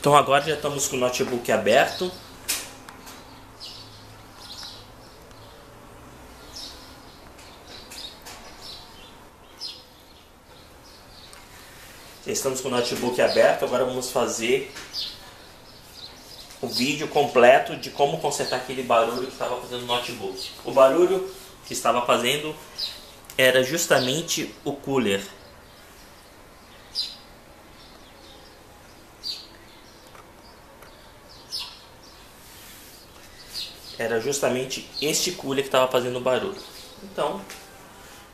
Então agora já estamos com o notebook aberto. Já estamos com o notebook aberto, agora vamos fazer o vídeo completo de como consertar aquele barulho que estava fazendo no notebook. O barulho que estava fazendo era justamente o cooler. Era justamente este cooler que estava fazendo barulho. Então,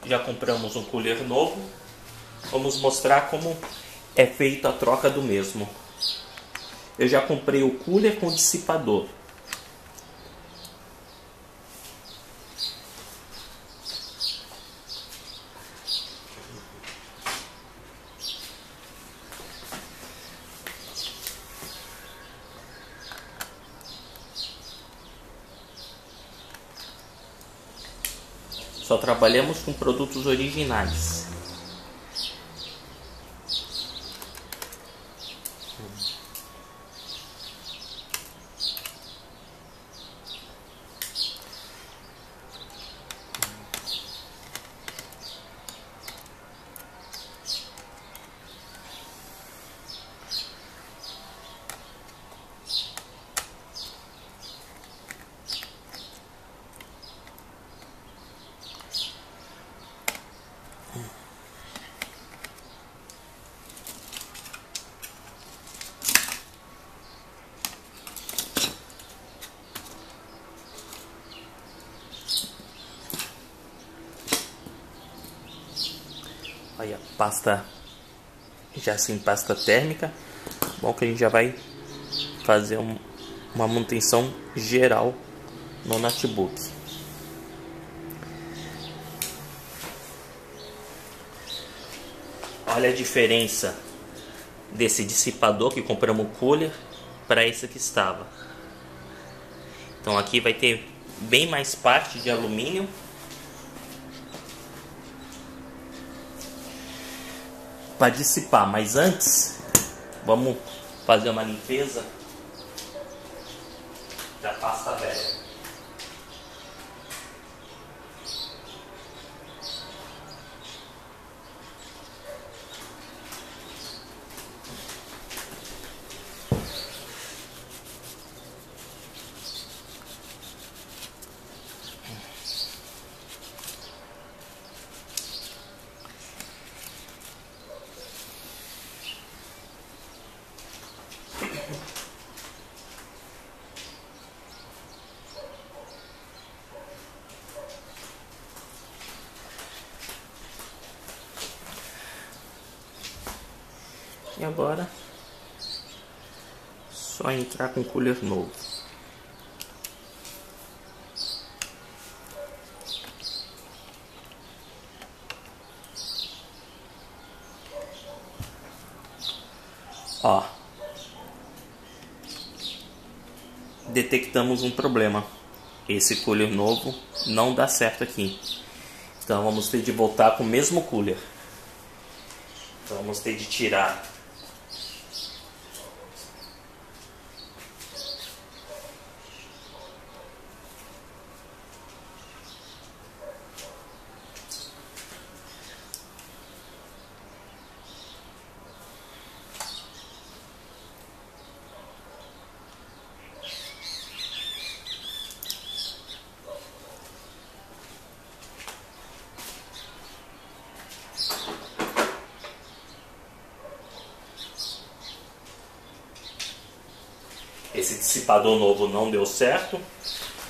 já compramos um cooler novo. Vamos mostrar como é feita a troca do mesmo. Eu já comprei o cooler com dissipador. Só trabalhamos com produtos originais. Aí a pasta já sem pasta térmica. Bom que a gente já vai fazer uma manutenção geral no notebook. Olha a diferença desse dissipador que compramos o cooler para esse que estava. Então aqui vai ter bem mais parte de alumínio. Para dissipar, mas antes vamos fazer uma limpeza da pasta velha. E agora só entrar com o cooler novo. Ó, detectamos um problema. Esse cooler novo não dá certo aqui. Então vamos ter de voltar com o mesmo cooler. Então vamos ter de tirar esse dissipador novo, não deu certo.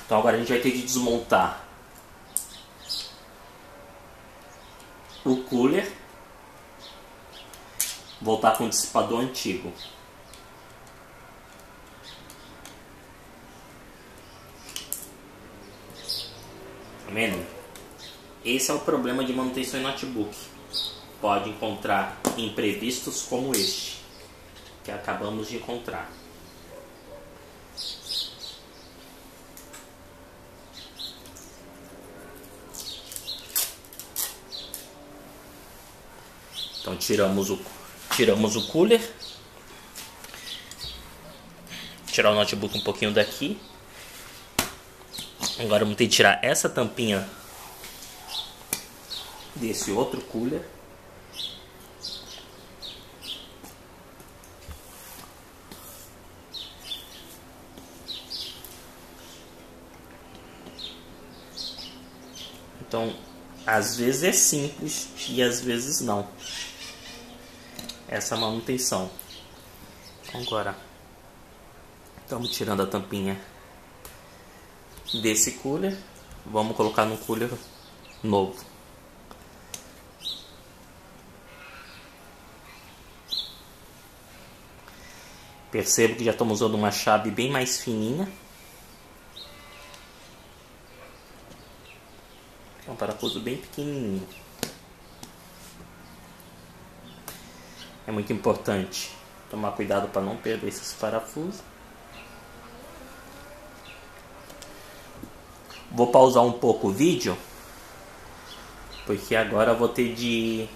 Então agora a gente vai ter que desmontar o cooler, voltar com o dissipador antigo. Tá vendo? Esse é o problema de manutenção em notebook. Pode encontrar imprevistos como este que acabamos de encontrar. Então tiramos o cooler. tirar o notebook um pouquinho daqui. Agora vamos ter que tirar essa tampinha desse outro cooler. Então, às vezes é simples e às vezes não. Essa manutenção. Agora, estamos tirando a tampinha desse cooler. Vamos colocar no cooler novo. Percebo que já estamos usando uma chave bem mais fininha. É um parafuso bem pequenininho. É muito importante tomar cuidado para não perder esses parafusos. Vou pausar um pouco o vídeo, porque agora eu vou ter de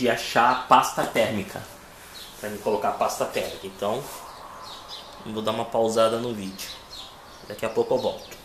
achar a pasta térmica para me colocar a pasta térmica. Então vou dar uma pausada no vídeo. Daqui a pouco eu volto.